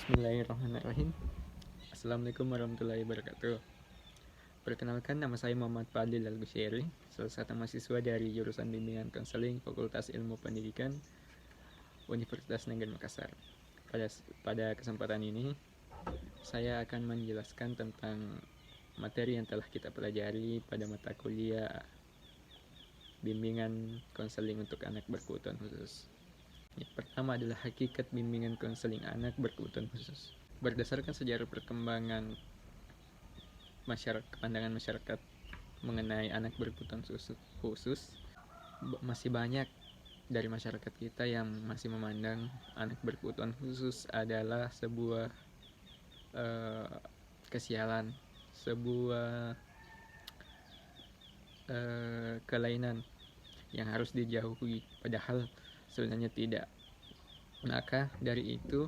Bismillahirrahmanirrahim. Assalamualaikum warahmatullahi wabarakatuh. Perkenalkan, nama saya Muhammad Fadlil Al-Bushairi, salah satu mahasiswa dari jurusan Bimbingan Konseling Fakultas Ilmu Pendidikan Universitas Negeri Makassar. Pada kesempatan ini, saya akan menjelaskan tentang materi yang telah kita pelajari pada mata kuliah Bimbingan Konseling untuk Anak Berkebutuhan Khusus. Yang pertama adalah hakikat bimbingan konseling anak berkebutuhan khusus. Berdasarkan sejarah perkembangan pandangan masyarakat mengenai anak berkebutuhan khusus, masih banyak dari masyarakat kita yang masih memandang anak berkebutuhan khusus adalah sebuah kesialan, sebuah kelainan yang harus dijauhi, padahal sebenarnya tidak. Maka dari itu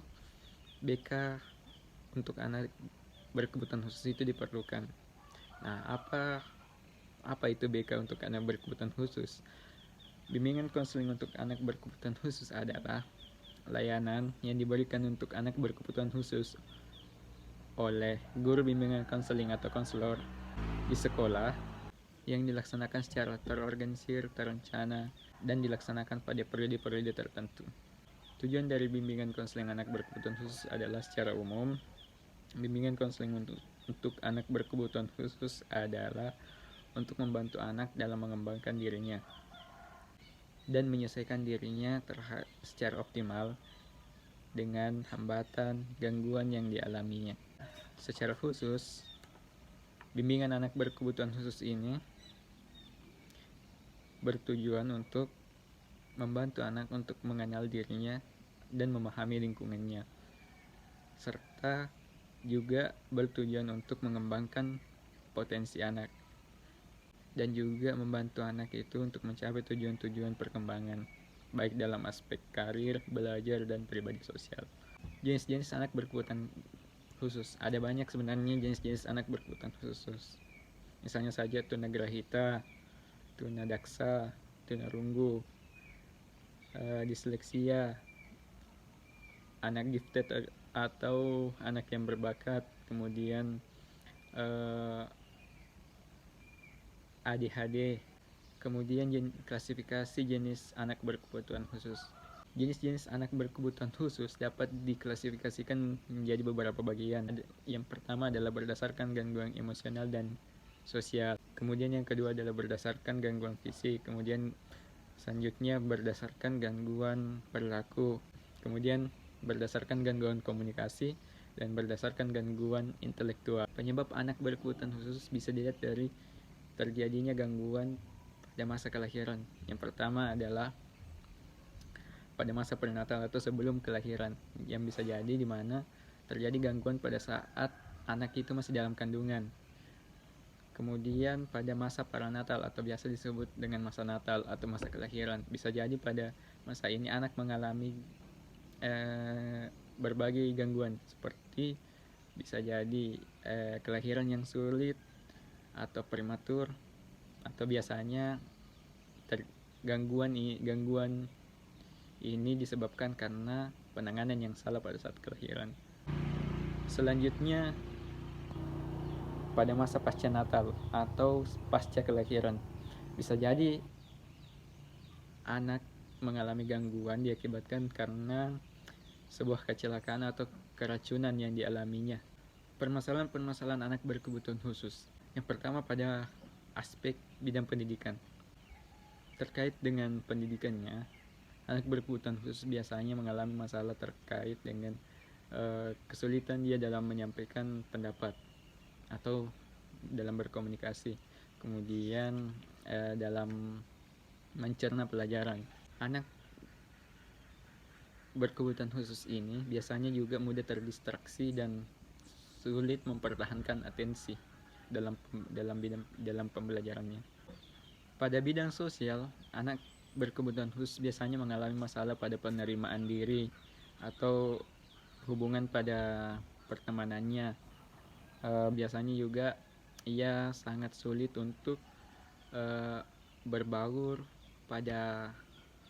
BK untuk anak berkebutuhan khusus itu diperlukan. Nah, apa itu BK untuk anak berkebutuhan khusus? Bimbingan konseling untuk anak berkebutuhan khusus adalah layanan yang diberikan untuk anak berkebutuhan khusus oleh guru bimbingan konseling atau konselor di sekolah yang dilaksanakan secara terorganisir, terencana, dan dilaksanakan pada periode-periode tertentu. Tujuan dari bimbingan konseling anak berkebutuhan khusus adalah secara umum, bimbingan konseling untuk anak berkebutuhan khusus adalah untuk membantu anak dalam mengembangkan dirinya dan menyelesaikan dirinya secara optimal dengan hambatan, gangguan yang dialaminya. Secara khusus, bimbingan anak berkebutuhan khusus ini bertujuan untuk membantu anak untuk mengenal dirinya dan memahami lingkungannya, serta juga bertujuan untuk mengembangkan potensi anak dan juga membantu anak itu untuk mencapai tujuan-tujuan perkembangan, baik dalam aspek karir, belajar, dan pribadi sosial. Jenis-jenis anak berkebutuhan khusus, ada banyak sebenarnya jenis-jenis anak berkebutuhan khusus. Misalnya saja tunagrahita, tunadaksa, tunarunggu, disleksia, anak gifted atau anak yang berbakat, kemudian ADHD, kemudian klasifikasi jenis anak berkebutuhan khusus. Jenis-jenis anak berkebutuhan khusus dapat diklasifikasikan menjadi beberapa bagian. Yang pertama adalah berdasarkan gangguan emosional dan sosial. Kemudian yang kedua adalah berdasarkan gangguan fisik. Kemudian selanjutnya berdasarkan gangguan perilaku. Kemudian berdasarkan gangguan komunikasi dan berdasarkan gangguan intelektual. Penyebab anak berkebutuhan khusus bisa dilihat dari terjadinya gangguan pada masa kelahiran. Yang pertama adalah pada masa prenatal atau sebelum kelahiran, yang bisa jadi di mana terjadi gangguan pada saat anak itu masih dalam kandungan. Kemudian pada masa perinatal atau biasa disebut dengan masa natal atau masa kelahiran, bisa jadi pada masa ini anak mengalami berbagai gangguan, seperti bisa jadi kelahiran yang sulit atau prematur, atau biasanya gangguan ini disebabkan karena penanganan yang salah pada saat kelahiran. Selanjutnya pada masa pasca natal atau pasca kelahiran, bisa jadi anak mengalami gangguan diakibatkan karena sebuah kecelakaan atau keracunan yang dialaminya. Permasalahan-permasalahan anak berkebutuhan khusus. Yang pertama pada aspek bidang pendidikan. Terkait dengan pendidikannya, anak berkebutuhan khusus biasanya mengalami masalah terkait dengan kesulitan dia dalam menyampaikan pendapat atau dalam berkomunikasi, kemudian dalam mencerna pelajaran. Anak berkebutuhan khusus ini biasanya juga mudah terdistraksi dan sulit mempertahankan atensi dalam pembelajarannya. Pada bidang sosial, anak berkebutuhan khusus biasanya mengalami masalah pada penerimaan diri atau hubungan pada pertemanannya. Biasanya juga ia sangat sulit untuk berbaur pada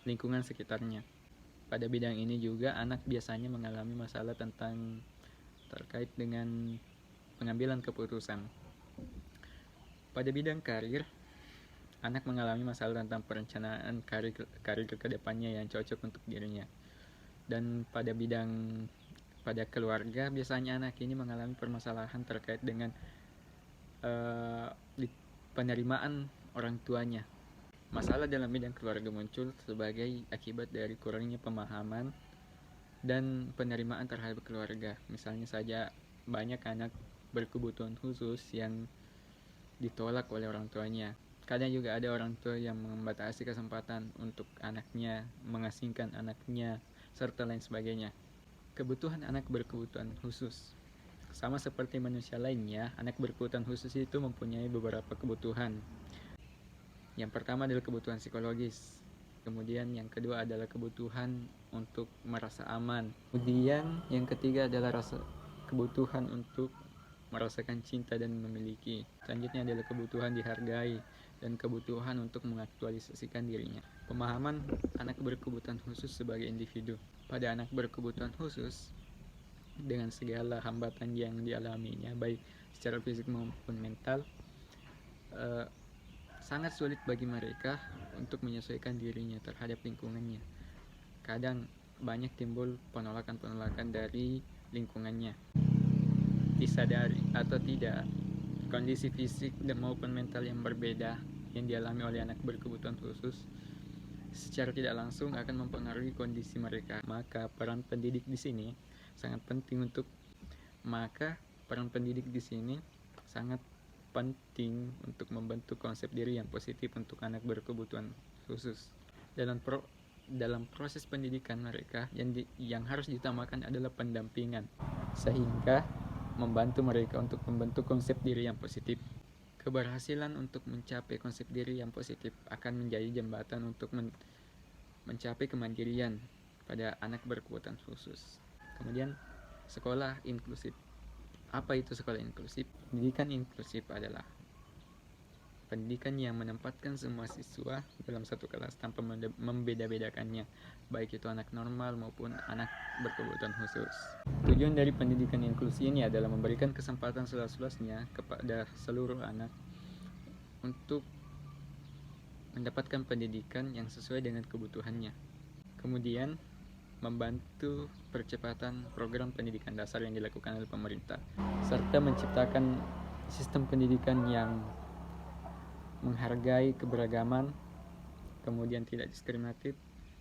lingkungan sekitarnya. Pada bidang ini juga anak biasanya mengalami masalah tentang terkait dengan pengambilan keputusan. Pada bidang karir, anak mengalami masalah tentang perencanaan karir ke depannya yang cocok untuk dirinya. Dan pada keluarga, biasanya anak ini mengalami permasalahan terkait dengan penerimaan orang tuanya. Masalah dalam bidang keluarga muncul sebagai akibat dari kurangnya pemahaman dan penerimaan terhadap keluarga. Misalnya saja banyak anak berkebutuhan khusus yang ditolak oleh orang tuanya. Kadang juga ada orang tua yang membatasi kesempatan untuk anaknya, mengasingkan anaknya, serta lain sebagainya. Kebutuhan anak berkebutuhan khusus. Sama seperti manusia lainnya, anak berkebutuhan khusus itu mempunyai beberapa kebutuhan. Yang pertama adalah kebutuhan psikologis. Kemudian yang kedua adalah kebutuhan untuk merasa aman. Kemudian yang ketiga adalah kebutuhan untuk merasakan cinta dan memiliki. Selanjutnya adalah kebutuhan dihargai dan kebutuhan untuk mengaktualisasikan dirinya. Pemahaman anak berkebutuhan khusus sebagai individu. Pada anak berkebutuhan khusus, dengan segala hambatan yang dialaminya, baik secara fisik maupun mental, sangat sulit bagi mereka untuk menyesuaikan dirinya terhadap lingkungannya. Kadang banyak timbul penolakan-penolakan dari lingkungannya. Disadari atau tidak, kondisi fisik dan maupun mental yang berbeda yang dialami oleh anak berkebutuhan khusus secara tidak langsung akan mempengaruhi kondisi mereka. Maka peran pendidik di sini sangat penting untuk membentuk konsep diri yang positif untuk anak berkebutuhan khusus. Dalam proses pendidikan mereka, yang harus ditambahkan adalah pendampingan, sehingga membantu mereka untuk membentuk konsep diri yang positif. Keberhasilan untuk mencapai konsep diri yang positif akan menjadi jembatan untuk mencapai kemandirian pada anak berkebutuhan khusus. Kemudian, sekolah inklusif. Apa itu sekolah inklusif? Pendidikan inklusif adalah pendidikan yang menempatkan semua siswa dalam satu kelas tanpa membeda-bedakannya, baik itu anak normal maupun anak berkebutuhan khusus. Tujuan dari pendidikan inklusi ini adalah memberikan kesempatan seluas-luasnya kepada seluruh anak untuk mendapatkan pendidikan yang sesuai dengan kebutuhannya. Kemudian, membantu percepatan program pendidikan dasar yang dilakukan oleh pemerintah, serta menciptakan sistem pendidikan yang menghargai keberagaman, kemudian tidak diskriminatif,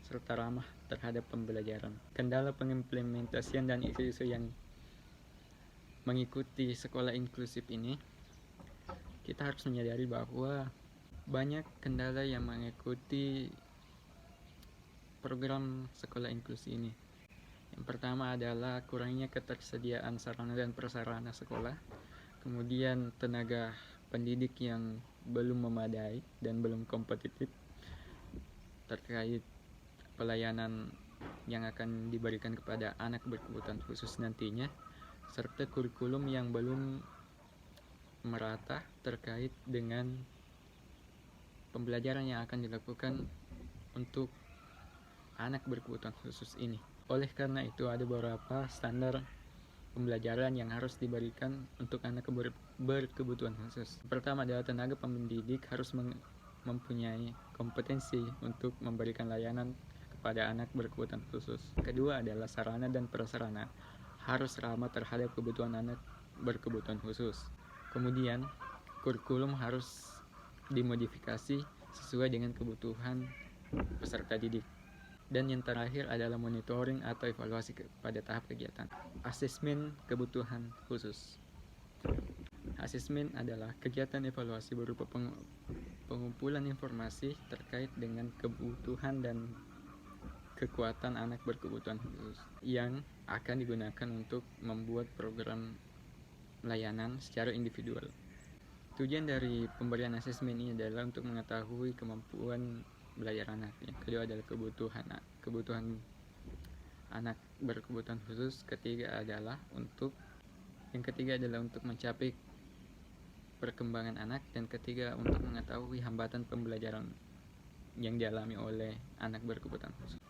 serta ramah terhadap pembelajaran. Kendala pengimplementasian dan isu-isu yang mengikuti sekolah inklusif ini, kita harus menyadari bahwa banyak kendala yang mengikuti program sekolah inklusi ini. Yang pertama adalah kurangnya ketersediaan sarana dan prasarana sekolah, kemudian tenaga pendidik yang belum memadai dan belum kompetitif terkait pelayanan yang akan diberikan kepada anak berkebutuhan khusus nantinya, serta kurikulum yang belum merata terkait dengan pembelajaran yang akan dilakukan untuk anak berkebutuhan khusus ini. Oleh karena itu, ada beberapa standar pembelajaran yang harus diberikan untuk anak berkebutuhan khusus. Pertama adalah tenaga pendidik harus mempunyai kompetensi untuk memberikan layanan kepada anak berkebutuhan khusus. Kedua adalah sarana dan prasarana harus ramah terhadap kebutuhan anak berkebutuhan khusus. Kemudian, kurikulum harus dimodifikasi sesuai dengan kebutuhan peserta didik. Dan yang terakhir adalah monitoring atau evaluasi pada tahap kegiatan. Asesmen kebutuhan khusus. Asesmen adalah kegiatan evaluasi berupa pengumpulan informasi terkait dengan kebutuhan dan kekuatan anak berkebutuhan khusus yang akan digunakan untuk membuat program layanan secara individual. Tujuan dari pemberian asesmen ini adalah untuk mengetahui kemampuan belajar anak. Yang kedua adalah kebutuhan anak berkebutuhan khusus. Yang ketiga adalah untuk mencapai perkembangan anak, dan ketiga untuk mengetahui hambatan pembelajaran yang dialami oleh anak berkebutuhan khusus.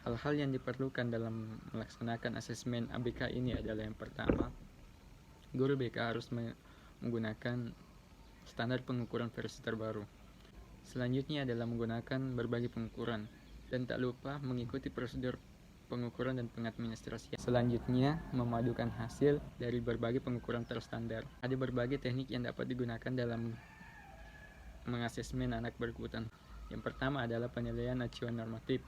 Hal-hal yang diperlukan dalam melaksanakan asesmen ABK ini adalah yang pertama, guru BK harus menggunakan standar pengukuran versi terbaru. Selanjutnya adalah menggunakan berbagai pengukuran dan tak lupa mengikuti prosedur pengukuran dan pengadministrasian. Selanjutnya, memadukan hasil dari berbagai pengukuran terstandar. Ada berbagai teknik yang dapat digunakan dalam mengasesmen anak berkebutuhan. Yang pertama adalah penilaian acuan normatif,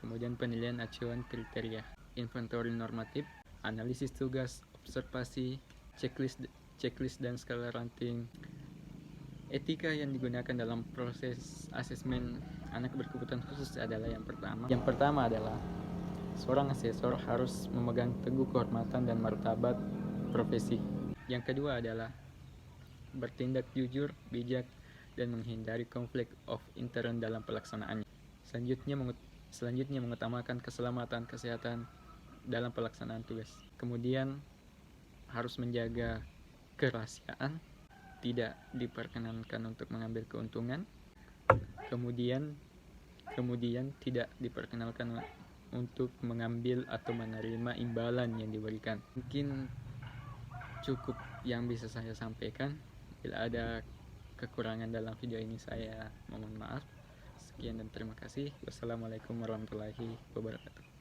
kemudian penilaian acuan kriteria, inventory normatif, analisis tugas, observasi, checklist dan skala ranting. Etika yang digunakan dalam proses asesmen anak berkebutuhan khusus adalah yang pertama. Yang pertama adalah seorang asesor harus memegang teguh kehormatan dan martabat profesi. Yang kedua adalah bertindak jujur, bijak, dan menghindari konflik of interest dalam pelaksanaannya. Selanjutnya mengutamakan keselamatan kesehatan dalam pelaksanaan tugas. Kemudian harus menjaga kerahasiaan, tidak diperkenankan untuk mengambil keuntungan. Kemudian tidak diperkenalkan untuk mengambil atau menerima imbalan yang diberikan. Mungkin cukup yang bisa saya sampaikan. Bila ada kekurangan dalam video ini saya mohon maaf. Sekian dan terima kasih. Wassalamualaikum warahmatullahi wabarakatuh.